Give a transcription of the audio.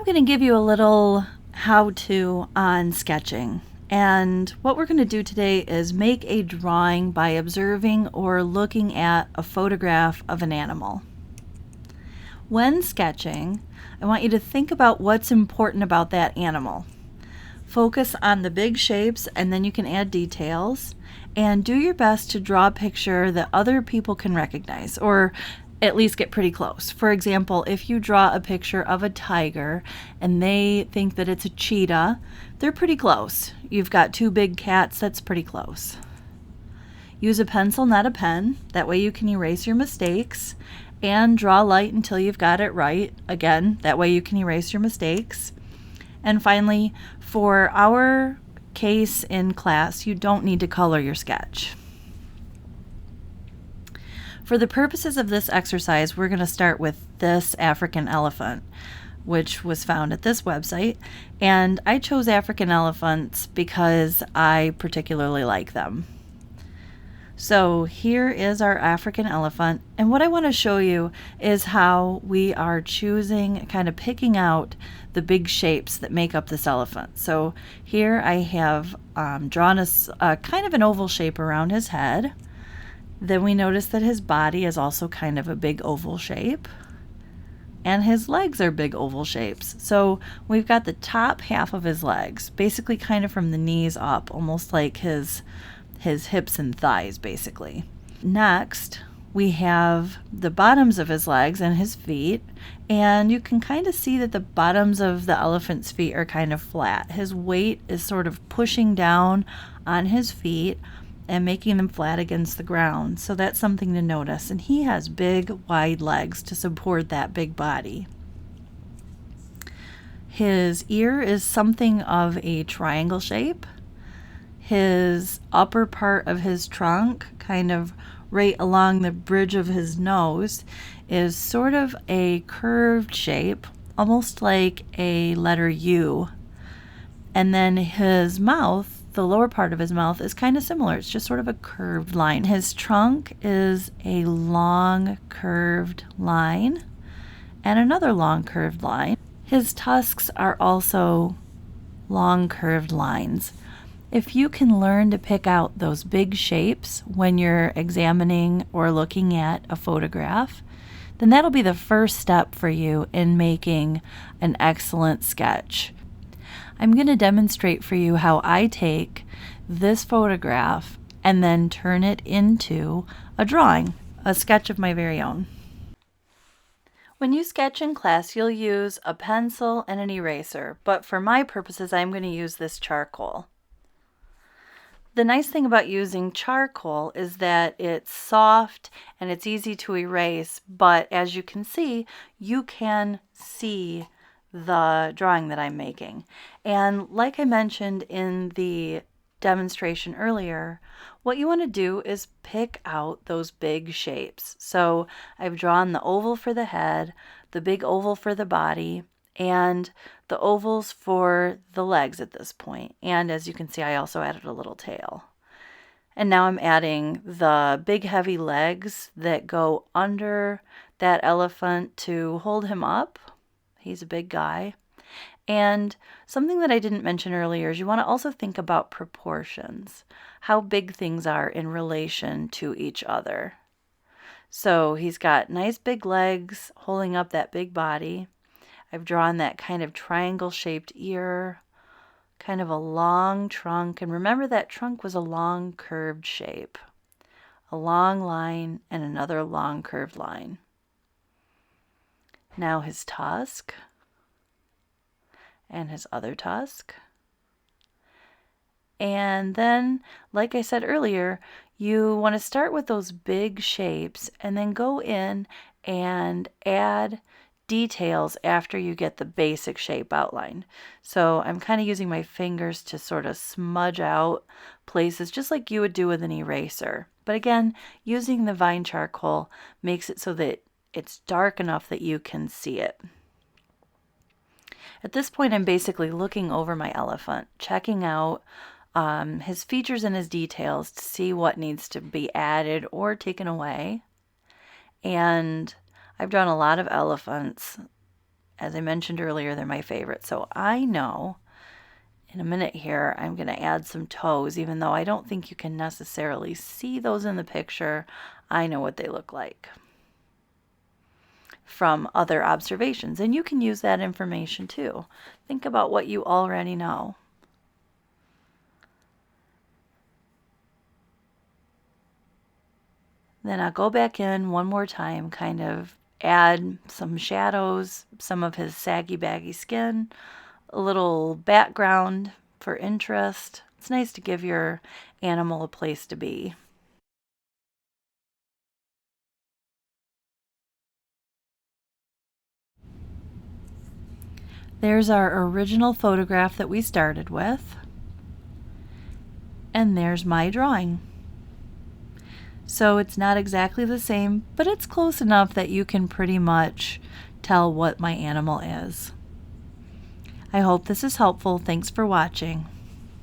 I'm going to give you a little how-to on sketching. And what we're going to do today is make a drawing by observing or looking at a photograph of an animal. When sketching, I want you to think about what's important about that animal. Focus on the big shapes, and then you can add details, and do your best to draw a picture that other people can recognize, or at least get pretty close. For example, if you draw a picture of a tiger and they think that it's a cheetah, they're pretty close. You've got two big cats, that's pretty close. Use a pencil, not a pen. That way you can erase your mistakes, and draw light until you've got it right. Again, that way you can erase your mistakes. And finally, for our case in class, you don't need to color your sketch. For the purposes of this exercise, we're going to start with this African elephant, which was found at this website. And I chose African elephants because I particularly like them. So here is our African elephant, and what I want to show you is how we are choosing, kind of picking out the big shapes that make up this elephant. So here I have drawn a kind of an oval shape around his head. Then we notice that his body is also kind of a big oval shape, and his legs are big oval shapes. So we've got the top half of his legs, basically kind of from the knees up, almost like his hips and thighs, basically. Next, we have the bottoms of his legs and his feet, and you can kind of see that the bottoms of the elephant's feet are kind of flat. His weight is sort of pushing down on his feet and making them flat against the ground. So that's something to notice. And he has big, wide legs to support that big body. His ear is something of a triangle shape. His upper part of his trunk, kind of right along the bridge of his nose, is sort of a curved shape, almost like a letter U. And then his mouth, the lower part of his mouth, is kind of similar. It's just sort of a curved line. His trunk is a long curved line and another long curved line. His tusks are also long curved lines. If you can learn to pick out those big shapes when you're examining or looking at a photograph, then that'll be the first step for you in making an excellent sketch. I'm going to demonstrate for you how I take this photograph and then turn it into a drawing, a sketch of my very own. When you sketch in class, you'll use a pencil and an eraser, but for my purposes, I'm going to use this charcoal. The nice thing about using charcoal is that it's soft and it's easy to erase, but as you can see the drawing that I'm making. And like I mentioned in the demonstration earlier, what you want to do is pick out those big shapes. So I've drawn the oval for the head, the big oval for the body, and the ovals for the legs at this point. And as you can see, I also added a little tail. And now I'm adding the big heavy legs that go under that elephant to hold him up. He's a big guy. And something that I didn't mention earlier is you want to also think about proportions, how big things are in relation to each other. So he's got nice big legs holding up that big body. I've drawn that kind of triangle-shaped ear, kind of a long trunk. And remember, that trunk was a long curved shape. A long line and another long curved line. Now his tusk and his other tusk. And then, like I said earlier, you want to start with those big shapes and then go in and add details after you get the basic shape outlined. So I'm kind of using my fingers to sort of smudge out places just like you would do with an eraser. But again, using the vine charcoal makes it so that it's dark enough that you can see it. At this point, I'm basically looking over my elephant, checking out his features and his details to see what needs to be added or taken away. And I've drawn a lot of elephants As I mentioned earlier, they're my favorite. So I know in a minute here, I'm going to add some toes, even though I don't think you can necessarily see those in the picture. I know what they look like from other observations, and you can use that information too. Think about what you already know. Then I'll go back in one more time, kind of add some shadows, some of his saggy baggy skin, a little background for interest. It's nice to give your animal a place to be. There's our original photograph that we started with, and there's my drawing. So it's not exactly the same, but it's close enough that you can pretty much tell what my animal is. I hope this is helpful. Thanks for watching.